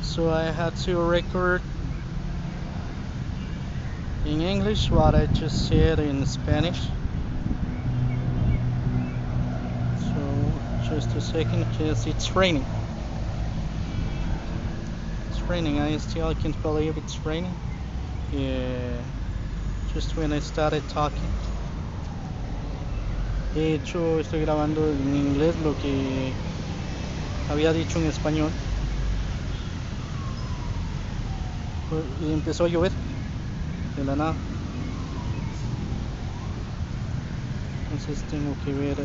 So I had to record in English what I just said in Spanish. So just a second, because it's raining. It's raining. I still can't believe it's raining. Yeah, just when I started talking. De hecho, estoy grabando en inglés lo que había dicho en español. Y empezó a llover de la nada. Entonces tengo que ver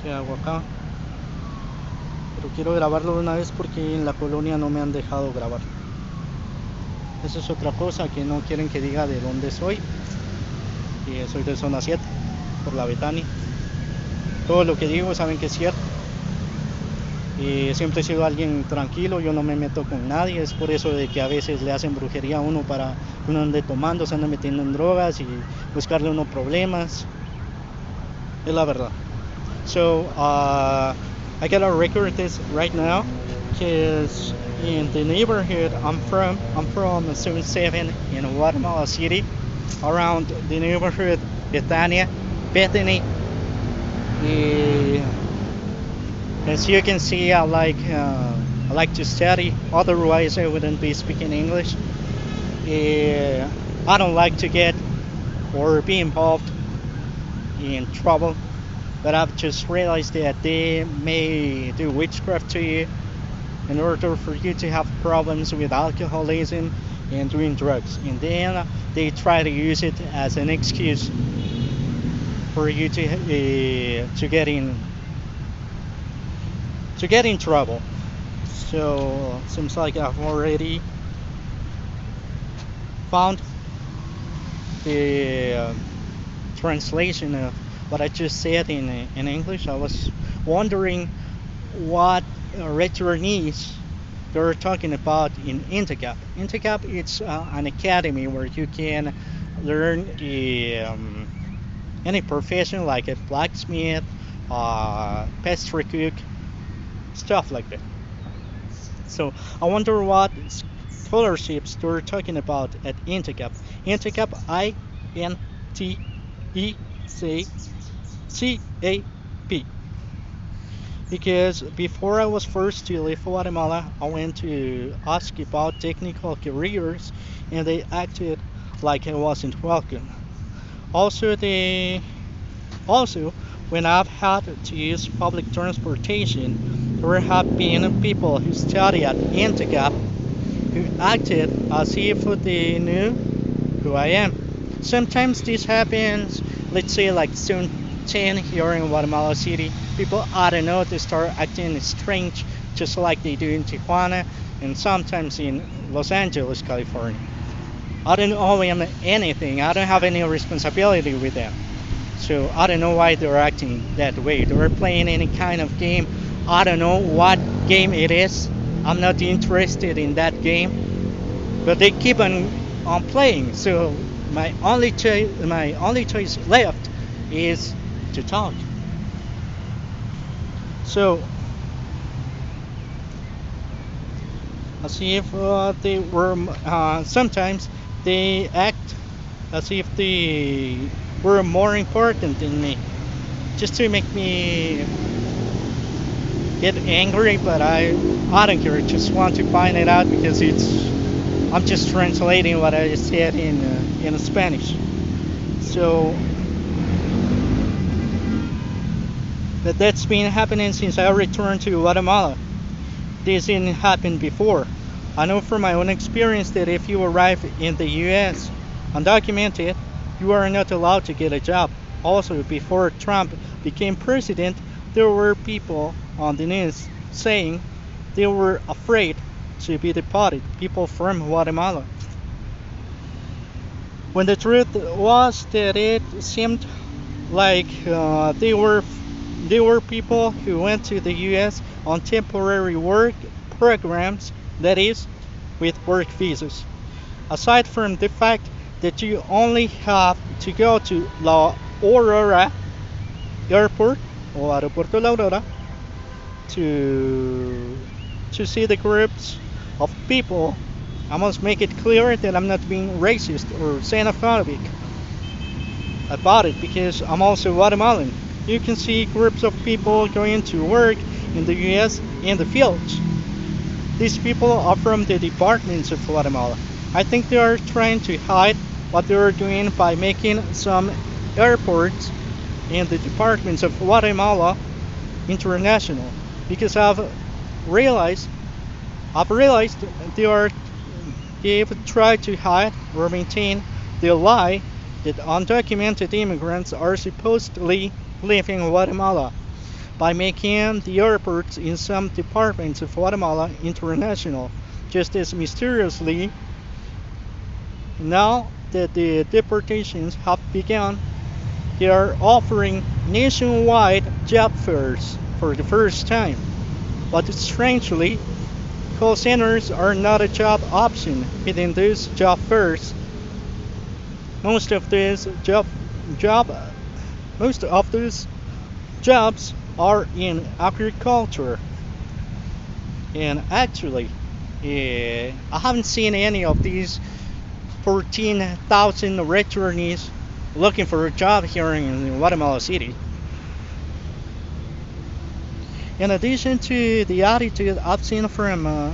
qué hago acá. Pero quiero grabarlo de una vez porque en la colonia no me han dejado grabar. Eso es otra cosa, que no quieren que diga de dónde soy. Y soy de zona 7, por la Betania. Todo lo que digo saben que es cierto. Y siempre he sido alguien tranquilo, yo no me meto con nadie. Es por eso de que a veces le hacen brujería a uno para que uno ande tomando, se ande metiendo en drogas y buscarle unos problemas. Es la verdad. So I gotta record this right now because in the neighborhood I'm from 77 in Guatemala City, around the neighborhood Bethany. As you can see, I like to study. Otherwise, I wouldn't be speaking English. I don't like to get or be involved in trouble. But I've just realized that they may do witchcraft to you in order for you to have problems with alcoholism and doing drugs. And then they try to use it as an excuse for you to get in trouble. So seems like I've already found the translation of what I just said in English. I was wondering what returnees they're talking about in Intercap. Intercap it's an academy where you can learn any profession like a blacksmith, pastry cook, stuff like that. So I wonder what scholarships they're talking about at Intercap. Intercap, INTECAP. Because before I was forced to leave Guatemala, I went to ask about technical careers, and they acted like I wasn't welcome. Also, when I've had to use public transportation, there have been people who study at Intecap who acted as if they knew who I am. Sometimes this happens, let's say like Zone 10 here in Guatemala City. People, I don't know, they start acting strange just like they do in Tijuana and sometimes in Los Angeles, California. I don't owe them anything. I don't have any responsibility with them. So I don't know why they're acting that way. They're playing any kind of game. I don't know what game it is. I'm not interested in that game. But they keep on playing. So my only choice left is to talk. So as if they were sometimes they act as if they were more important than me, just to make me get angry. But I don't care. I just want to find it out because I'm just translating what I said in Spanish. So but that's been happening since I returned to Guatemala. This didn't happen before. I know from my own experience that if you arrive in the US undocumented, you are not allowed to get a job. Also, before Trump became president, there were people on the news saying they were afraid to be deported, people from Guatemala. When the truth was that it seemed like they were people who went to the US on temporary work programs, that is, with work visas. Aside from the fact that you only have to go to La Aurora Airport, or Aeropuerto La Aurora, to see the groups of people, I must make it clear that I'm not being racist or xenophobic about it because I'm also Guatemalan. You can see groups of people going to work in the US in the fields. These people are from the departments of Guatemala. I think they are trying to hide what they are doing by making some airports in the departments of Guatemala international. Because realized I've realized they've tried to hide or maintain the lie that undocumented immigrants are supposedly living in Guatemala by making the airports in some departments of Guatemala international. Just as mysteriously, now that the deportations have begun, they are offering nationwide job fairs for the first time. But strangely, call centers are not a job option within these job fairs. Most of these job most of these jobs are in agriculture. And actually, I haven't seen any of these 14,000 returnees looking for a job here in Guatemala City. In addition to the attitude I've seen from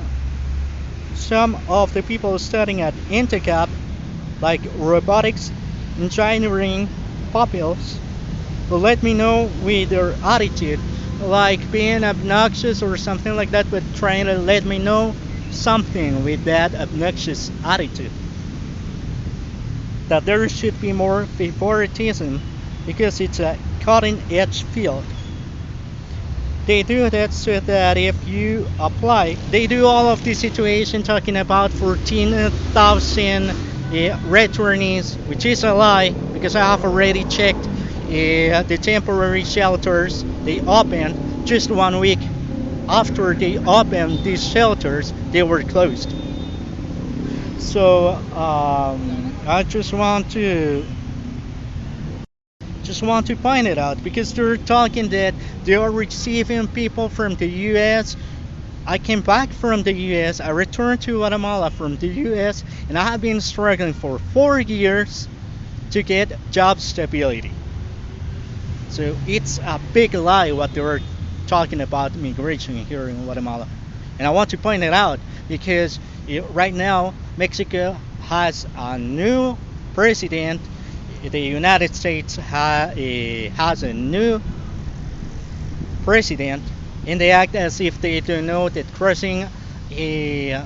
some of the people studying at INTECAP, like robotics, engineering pupils, who let me know with their attitude, like being obnoxious or something like that, but trying to let me know something with that obnoxious attitude. That there should be more favoritism because it's a cutting edge field. They do that so that if you apply, they do all of this situation talking about 14,000 returnees, which is a lie because I have already checked the temporary shelters they opened just 1 week after they opened these shelters, they were closed. So I just want to point it out because they're talking that they are receiving people from the US. I came back from the US, I returned to Guatemala from the US, and I have been struggling for 4 years to get job stability. So it's a big lie what they're talking about immigration here in Guatemala. And I want to point it out because right now Mexico has a new president. The United States has a new president, and they act as if they don't know that crossing the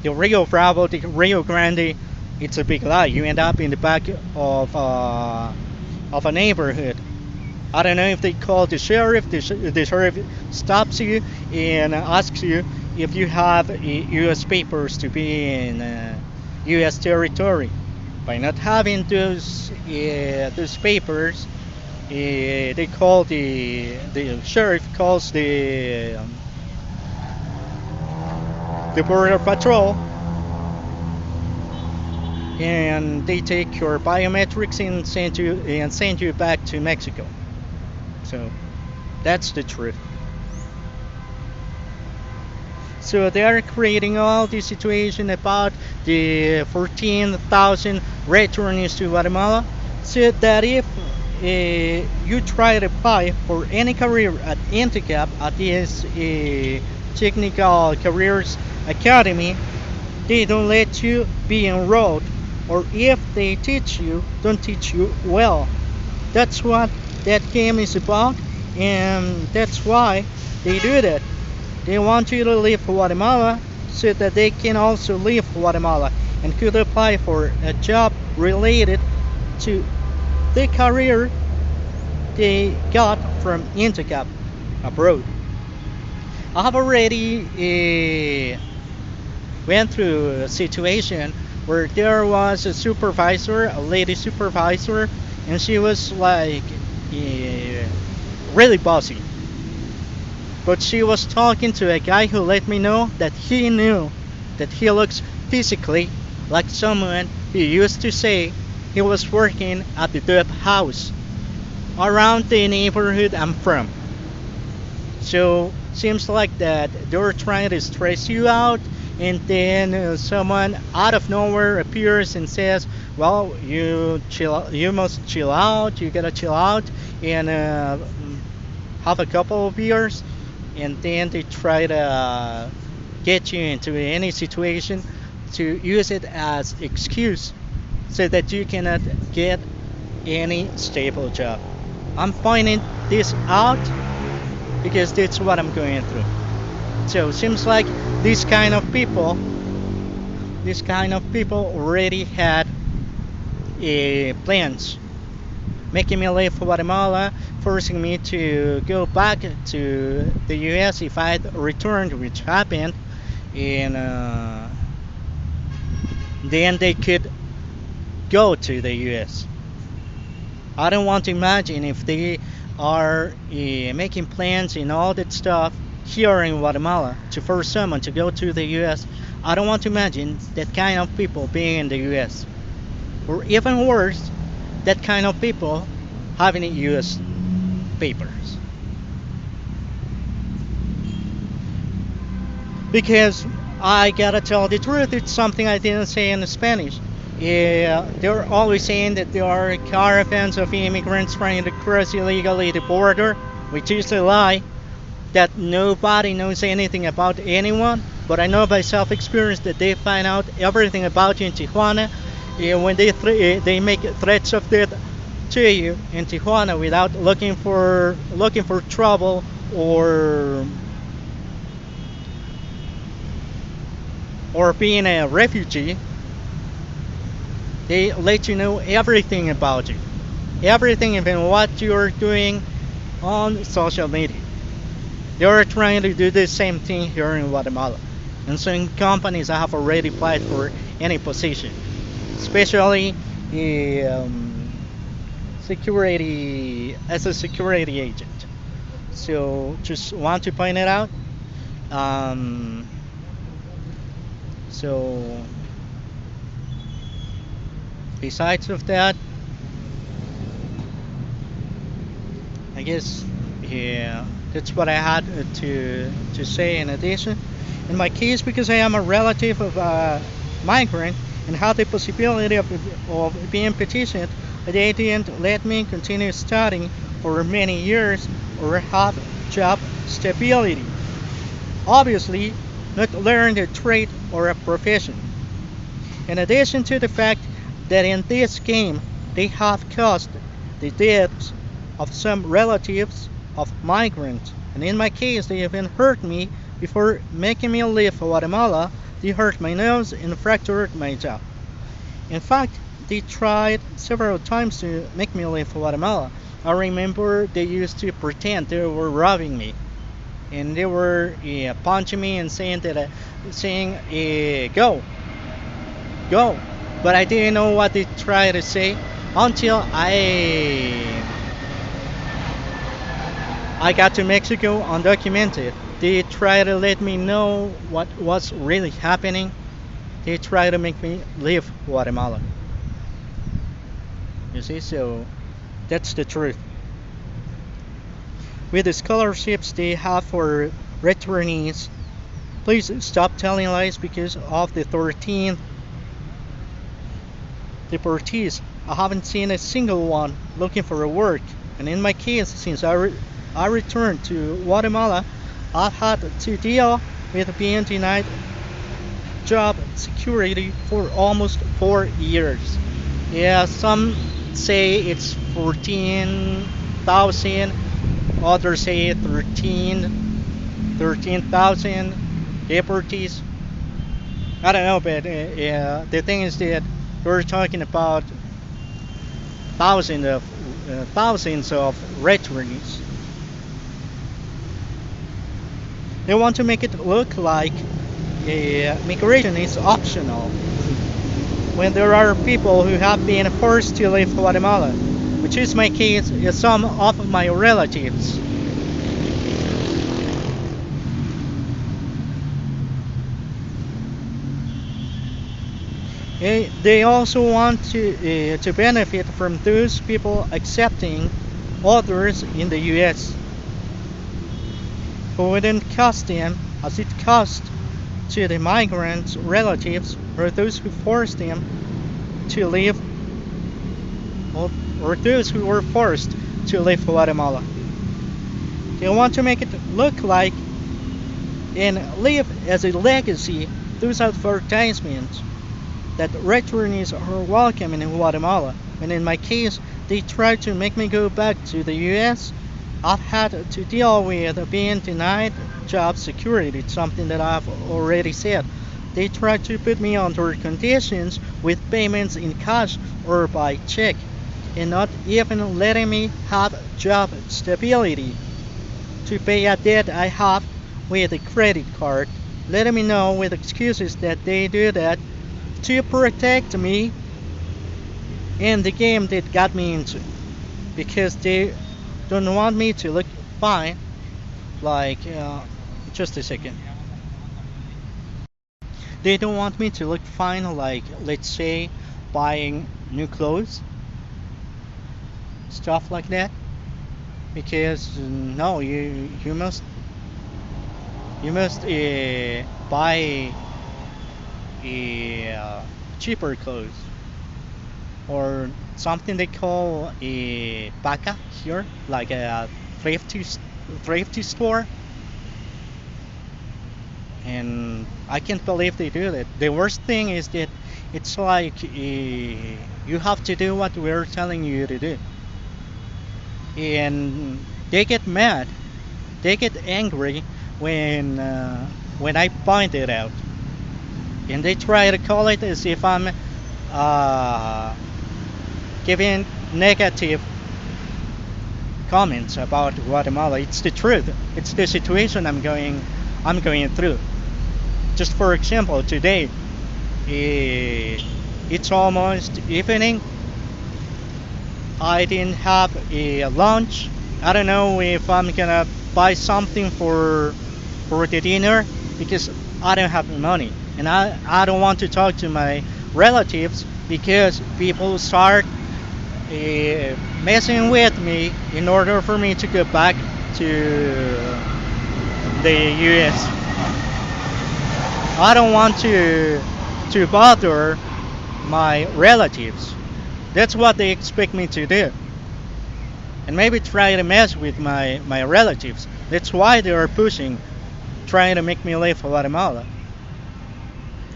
Rio Bravo, the Rio Grande, it's a big lie. You end up in the back of a neighborhood. I don't know if they call the sheriff. The sheriff stops you and asks you if you have U.S. papers to be in U.S. territory. By not having those papers, they call the sheriff calls the border patrol, and they take your biometrics and send you back to Mexico. So that's the truth. So they are creating all this situation about the 14,000 returnees to Guatemala, so that if you try to apply for any career at INTECAP, at this Technical Careers Academy, they don't let you be enrolled, or if they teach you, don't teach you well. That's what that game is about, and that's why they do that. They want you to leave Guatemala so that they can also leave Guatemala and could apply for a job related to the career they got from INTECAP abroad. I have already went through a situation where there was a supervisor, a lady supervisor, and she was like really bossy. But she was talking to a guy who let me know that he knew that he looks physically like someone who used to say he was working at the dope house around the neighborhood I'm from. So seems like that they're trying to stress you out, and then someone out of nowhere appears and says, "Well, you must chill out. You gotta chill out and have a couple of beers," and then they try to get you into any situation to use it as excuse so that you cannot get any stable job. I'm finding this out because that's what I'm going through. So it seems like these kind of people already had plans, making me leave Guatemala, forcing me to go back to the U.S. if I returned, which happened, and then they could go to the U.S. I don't want to imagine if they are making plans and all that stuff here in Guatemala to force someone to go to the US. I don't want to imagine that kind of people being in the US. Or even worse, that kind of people having US papers. Because I gotta tell the truth, it's something I didn't say in Spanish. Yeah, they're always saying that there are caravans of immigrants trying to cross illegally the border, which is a lie. That nobody knows anything about anyone, but I know by self-experience that they find out everything about you in Tijuana when they make threats of death to you in Tijuana without looking for trouble or being a refugee. They let you know everything about you, everything, even what you're doing on social media. They are trying to do the same thing here in Guatemala. And some companies have already applied for any position, especially security as a security agent. So just want to point it out. Um, so besides of that, I guess yeah, that's what I had to say in addition. In my case, because I am a relative of a migrant and had the possibility of being petitioned, they didn't let me continue studying for many years or have job stability. Obviously, not learn a trade or a profession. In addition to the fact that in this game they have caused the deaths of some relatives of migrants, and in my case they even hurt me before making me leave Guatemala. They hurt my nose and fractured my jaw. In fact, they tried several times to make me leave Guatemala. I remember they used to pretend they were robbing me, and they were punching me and saying go, go. But I didn't know what they tried to say until I got to Mexico undocumented. They tried to let me know what was really happening. They tried to make me leave Guatemala. You see, so that's the truth. With the scholarships they have for returnees, please stop telling lies because of the 13 deportees. I haven't seen a single one looking for a work. And in my case, since I returned to Guatemala, I've had to deal with being denied job security for almost 4 years. Yeah, some say it's 14,000, others say 13,000 deportees. I don't know, but yeah, the thing is that we're talking about thousands of returnees. They want to make it look like migration is optional when there are people who have been forced to leave Guatemala, which is my case with some of my relatives. They also want to benefit from those people accepting others in the U.S. who wouldn't cost them as it cost to the migrants' relatives or those who forced them to leave, or those who were forced to leave Guatemala. They want to make it look like and live as a legacy those advertisements that returnees are welcome in Guatemala. And in my case, they try to make me go back to the US. I've had to deal with being denied job security, it's something that I've already said. They try to put me under conditions with payments in cash or by check, and not even letting me have job stability to pay a debt I have with a credit card, letting me know with excuses that they do that to protect me in the game they got me into, because they don't want me to look fine, like just a second, they don't want me to look fine, like let's say buying new clothes, stuff like that, because no, you must buy cheaper clothes, or something they call a paca here, like a thrifty store. And I can't believe they do that. The worst thing is that it's like you have to do what we're telling you to do, and they get mad, they get angry when I point it out, and they try to call it as if I'm uh, giving negative comments about Guatemala. It's the truth. It's the situation I'm going through. Just for example, today it's almost evening. I didn't have a lunch. I don't know if I'm gonna buy something for the dinner because I don't have money, and I don't want to talk to my relatives because people start messing with me in order for me to go back to the US. I don't want to bother my relatives. That's what they expect me to do. And maybe try to mess with my relatives. That's why they are pushing, trying to make me leave Guatemala.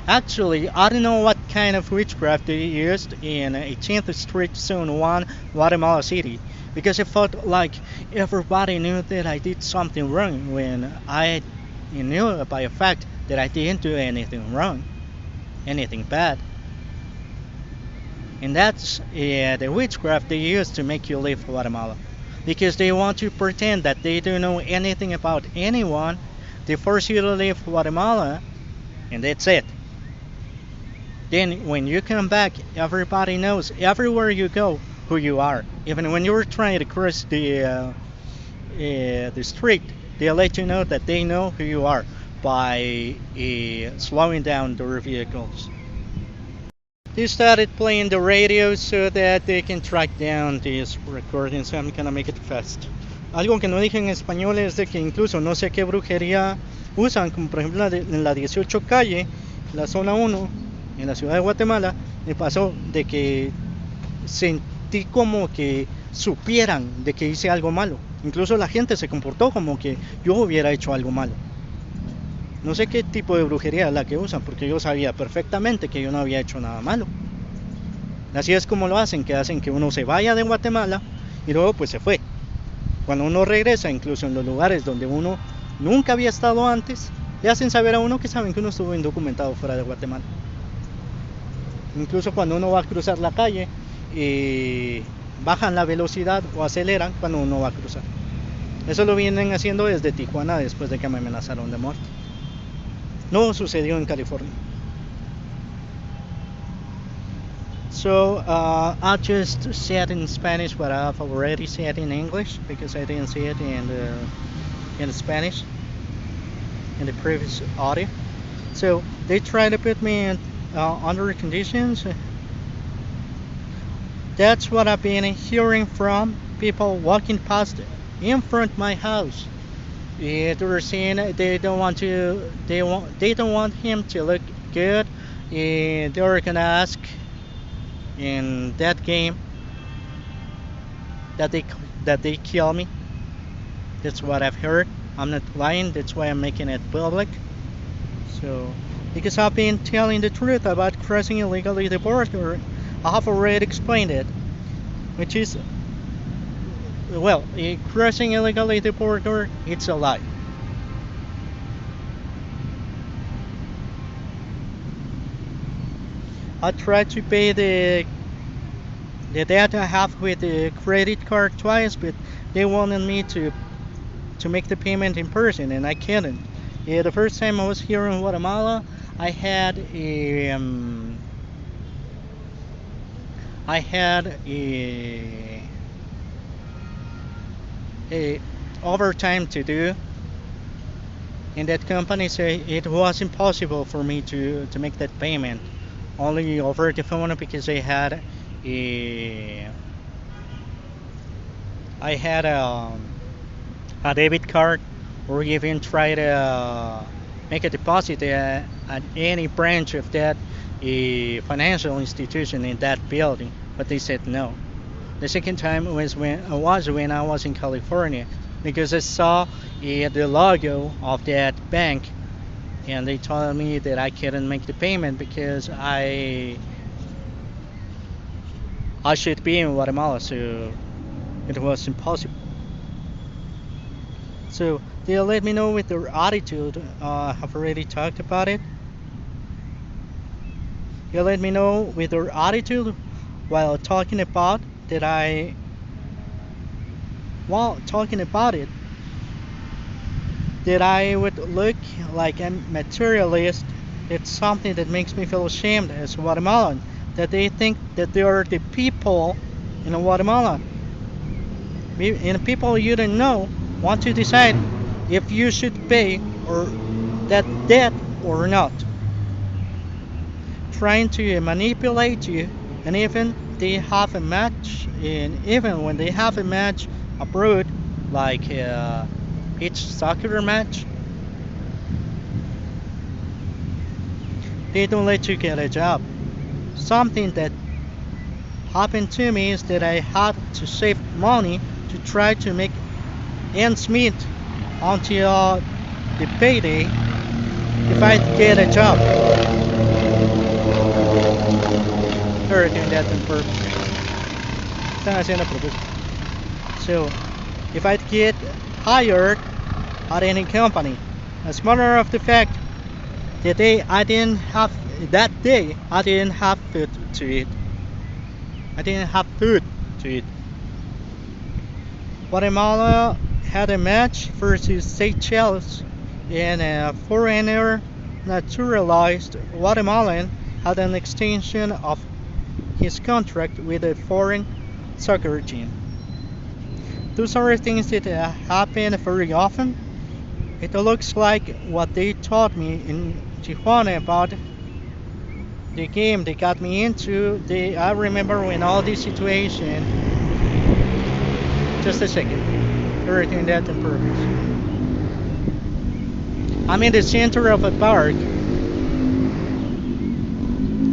Actually, I don't know what kind of witchcraft they used in 18th Street, Zone 1, Guatemala City, because it felt like everybody knew that I did something wrong when I knew by a fact that I didn't do anything wrong, anything bad. And that's the witchcraft they use to make you leave Guatemala. Because they want to pretend that they don't know anything about anyone, they force you to leave Guatemala, and that's it. Then when you come back, everybody knows everywhere you go who you are. Even when you're trying to cross the street, they let you know that they know who you are by slowing down their vehicles. They started playing the radio so that they can track down these recordings. I'm gonna make it fast. Algo que no dije en español es de que incluso no sé qué brujería usan, como por ejemplo en la 18 calle, la zona 1, en la ciudad de Guatemala, me pasó de que sentí como que supieran de que hice algo malo. Incluso la gente se comportó como que yo hubiera hecho algo malo. No sé qué tipo de brujería es la que usan, porque yo sabía perfectamente que yo no había hecho nada malo. Así es como lo hacen, que hacen que uno se vaya de Guatemala y luego pues se fue. Cuando uno regresa, incluso en los lugares donde uno nunca había estado antes, le hacen saber a uno que saben que uno estuvo indocumentado fuera de Guatemala. Incluso cuando uno va a cruzar la calle, bajan la velocidad o aceleran cuando uno va a cruzar. Eso lo vienen haciendo desde Tijuana después de que me amenazaron de muerte. No sucedió en California. So I'll just say it in Spanish what I've already said in English because I didn't say it in Spanish in the previous audio. So they try to put me in under conditions. That's what I've been hearing from people walking past in front of my house. They were saying they don't want him to look good. They were gonna ask in that game that they kill me. That's what I've heard. I'm not lying. That's why I'm making it public. So, because I've been telling the truth about crossing illegally the border, I have already explained it, which is, well, crossing illegally the border, it's a lie. I tried to pay the debt I have with the credit card twice, but they wanted me to make the payment in person, and I couldn't. Yeah, the first time I was here in Guatemala, I had a I had a overtime to do in that company, so it was impossible for me to make that payment only over the phone because a I had a debit card or even try to make a deposit at any branch of that financial institution in that building, but they said no. The second time was when I was in California because I saw the logo of that bank, and they told me that I couldn't make the payment because I should be in Guatemala, so it was impossible. So they let me know with their attitude. I've already talked about it. They let me know with their attitude while talking about that I while talking about it that I would look like a materialist. It's something that makes me feel ashamed as a Guatemalan. That they think that they are the people in Guatemala. And people you don't know want to decide if you should pay or that debt or not. Trying to manipulate you, and even they have a match, and even when they have a match abroad, like each soccer match, they don't let you get a job. Something that happened to me is that I had to save money to try to make ends meet until the payday if I get a job. They're doing that on purpose. Están haciendo a propósito. So, if I get hired at any company, as a matter of the fact, the day I didn't have that day I didn't have food to eat. I didn't have food to eat. Guatemala had a match versus Seychelles, and a foreigner naturalized Guatemalan had an extension of his contract with a foreign soccer team. Those are things that happen very often. It looks like what they taught me in Tijuana about the game they got me into. I remember when all this situation. Just a second. They're doing that on purpose. I'm in the center of a park.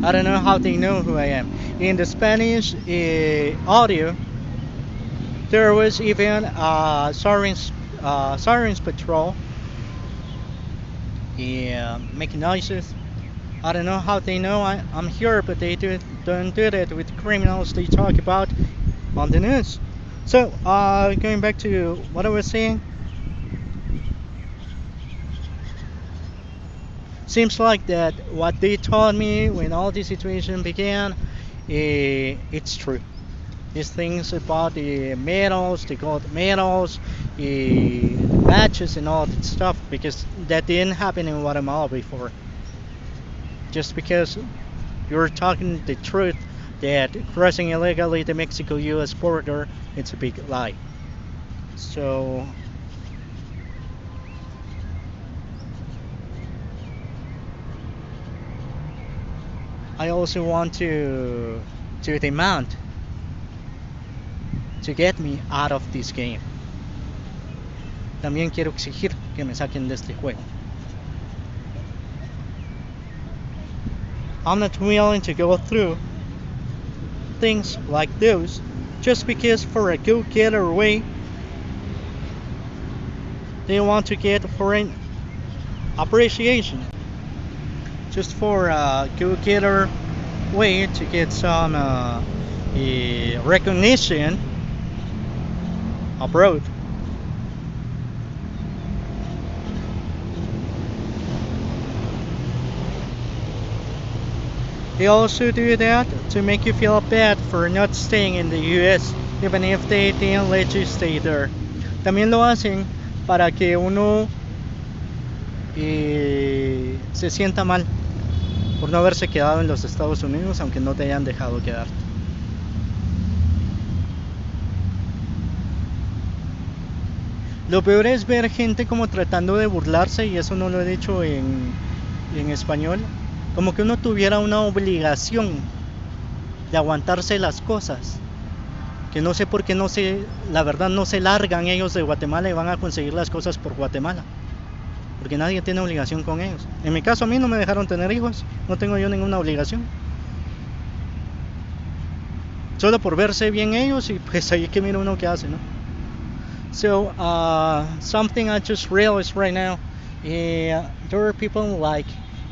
I don't know how they know who I am. In the Spanish audio, there was even sirens patrol, making noises. I don't know how they know I'm here, but they don't do that with criminals they talk about on the news. So, going back to what I was saying, seems like that what they told me when all this situation began, it's true. These things about the medals, the gold medals, the matches, and all that stuff, because that didn't happen in Guatemala before. Just because you're talking the truth that crossing illegally the Mexico-U.S. border, it's a big lie. So I also want to demand to get me out of this game. también quiero exigir que me saquen de este juego. I'm not willing to go through things like those just because for a go-getter way they want to get foreign appreciation, just for a go-getter way to get some recognition abroad. They also do that to make you feel bad for not staying in the US, even if they didn't let you stay there. También lo hacen para que uno se sienta mal por no haberse quedado en los Estados Unidos, aunque no te hayan dejado quedarte. Lo peor es ver gente como tratando de burlarse, y eso no lo he dicho en español, como que uno tuviera una obligación de aguantarse las cosas, que no sé por qué la verdad no se largan ellos de Guatemala y van a conseguir las cosas por Guatemala, porque nadie tiene obligación con ellos. En mi caso, a mí no me dejaron tener hijos, no tengo yo ninguna obligación, solo por verse bien ellos, y pues ahí que mira uno qué hace, ¿no? So something I just realized right now, there are people like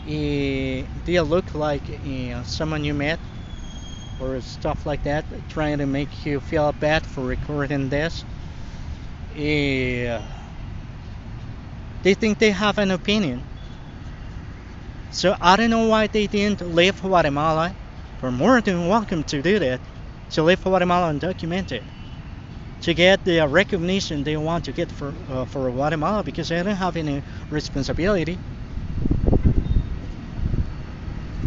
they look like someone you met or stuff like that, trying to make you feel bad for recording this. They think they have an opinion. So I don't know why they didn't leave Guatemala. They're more than welcome to do that, to leave Guatemala undocumented, to get the recognition they want to get for Guatemala, because they don't have any responsibility.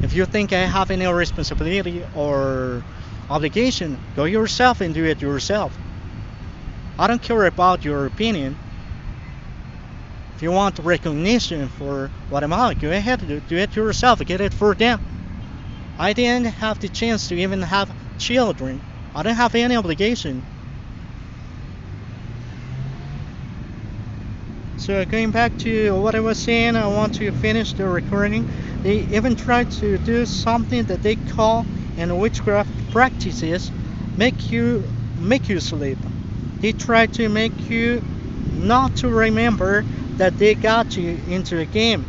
If you think I have any responsibility or obligation, go yourself and do it yourself. I don't care about your opinion. If you want recognition for Guatemala, go ahead, do it yourself, get it for them. I didn't have the chance to even have children. I don't have any obligation. So going back to what I was saying, I want to finish the recording. They even try to do something that they call in witchcraft practices, make you sleep. They try to make you not to remember that they got you into a game,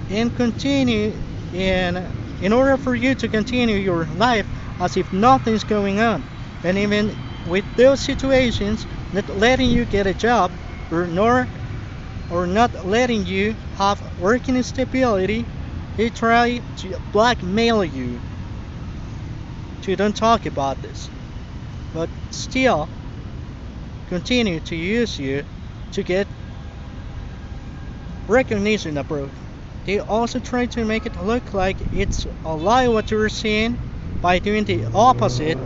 and continue in order for you to continue your life as if nothing's going on. And even with those situations, not letting you get a job, or not letting you have working stability, they try to blackmail you to don't talk about this, but still continue to use you to get recognition abroad. They also try to make it look like it's a lie what you're saying by doing the opposite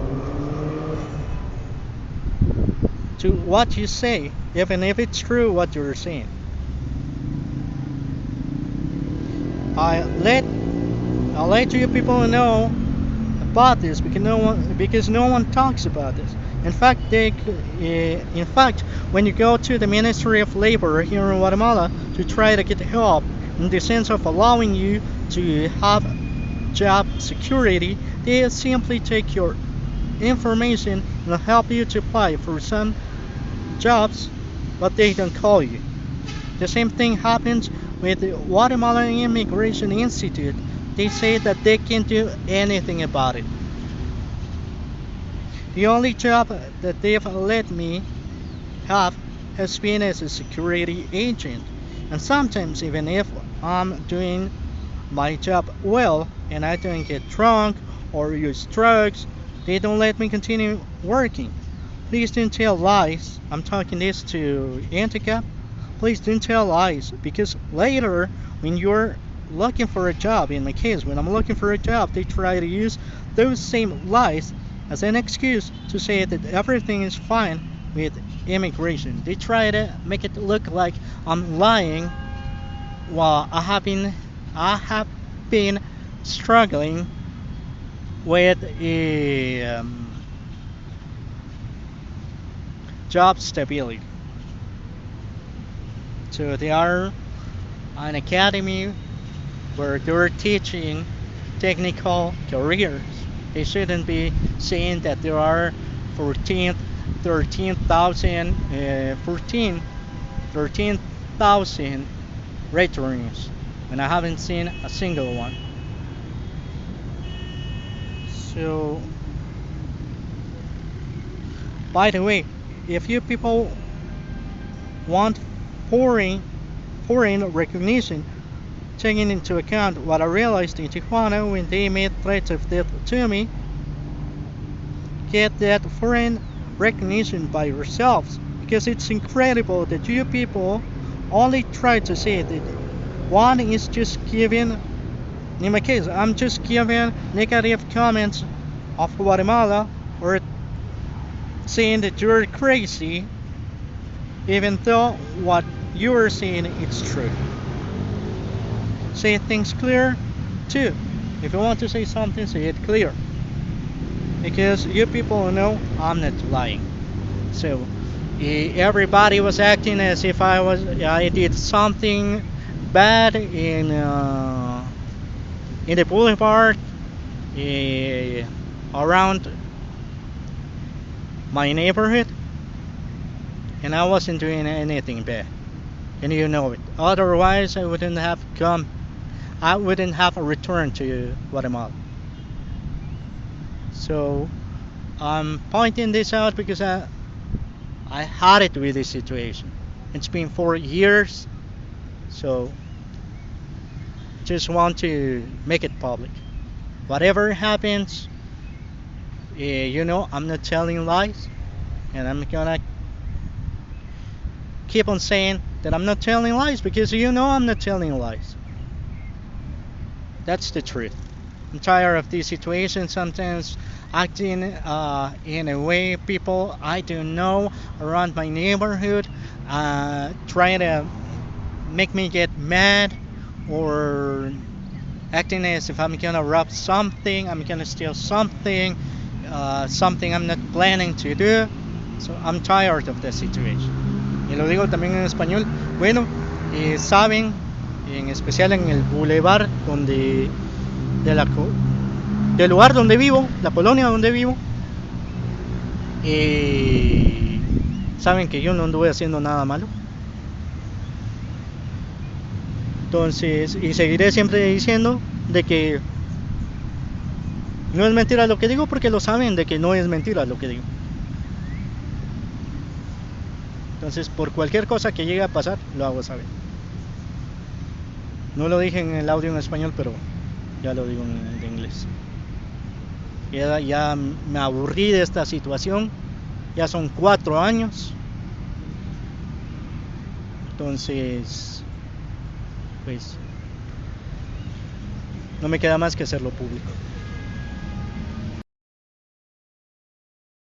to what you say, even if it's true what you're saying. I'll let you people know about this because no one talks about this. In fact, when you go to the Ministry of Labor here in Guatemala to try to get help in the sense of allowing you to have job security, they simply take your information and help you to apply for some jobs, but they don't call you. The same thing happens with the Guatemalan Immigration Institute. They say that they can't do anything about it. The only job that they've let me have has been as a security agent. And sometimes, even if I'm doing my job well and I don't get drunk or use drugs, they don't let me continue working. Please don't tell lies. I'm talking this to Antica. Please don't tell lies, because later when you're looking for a job, in my case, when I'm looking for a job, they try to use those same lies as an excuse to say that everything is fine with immigration. They try to make it look like I'm lying while I have been struggling with a job stability. So they are an academy where they're teaching technical careers. They shouldn't be saying that there are 14, 13,000, 13,000 returnees, and I haven't seen a single one. So, by the way, if you people want foreign foreign recognition, taking into account what I realized in Tijuana when they made threats of death to me, get that foreign recognition by yourselves, because it's incredible that you people only try to say that one is just giving, in my case, I'm just giving negative comments of Guatemala, or saying that you're crazy, even though what you're saying is true. Say things clear too. If you want to say something, say it clear. Because you people know I'm not lying. So everybody was acting as if I did something bad in the boulevard, around my neighborhood, and I wasn't doing anything bad, and you know it. Otherwise, I wouldn't have come. I wouldn't have returned to Guatemala. So I'm pointing this out because I had it with this situation. It's been 4 years, so just want to make it public. Whatever happens, I'm not telling lies, and I'm gonna keep on saying that I'm not telling lies, because I'm not telling lies. That's the truth. I'm tired of this situation, sometimes acting in a way people I don't know around my neighborhood, trying to make me get mad, or acting as if I'm gonna rob something, I'm gonna steal something, something I'm not planning to do. So I'm tired of the situation. Y lo digo también en español. Bueno, saben, en especial en el bulevar de la, del lugar donde vivo, la colonia donde vivo, saben que yo no anduve haciendo nada malo. Entonces, y seguiré siempre diciendo de que no es mentira lo que digo, porque lo saben de que no es mentira lo que digo. Entonces, por cualquier cosa que llegue a pasar, lo hago saber. No lo dije en el audio en español, pero ya lo digo en el inglés. Ya me aburrí de esta situación. Ya son 4 años. Entonces, pues, no me queda más que hacerlo público.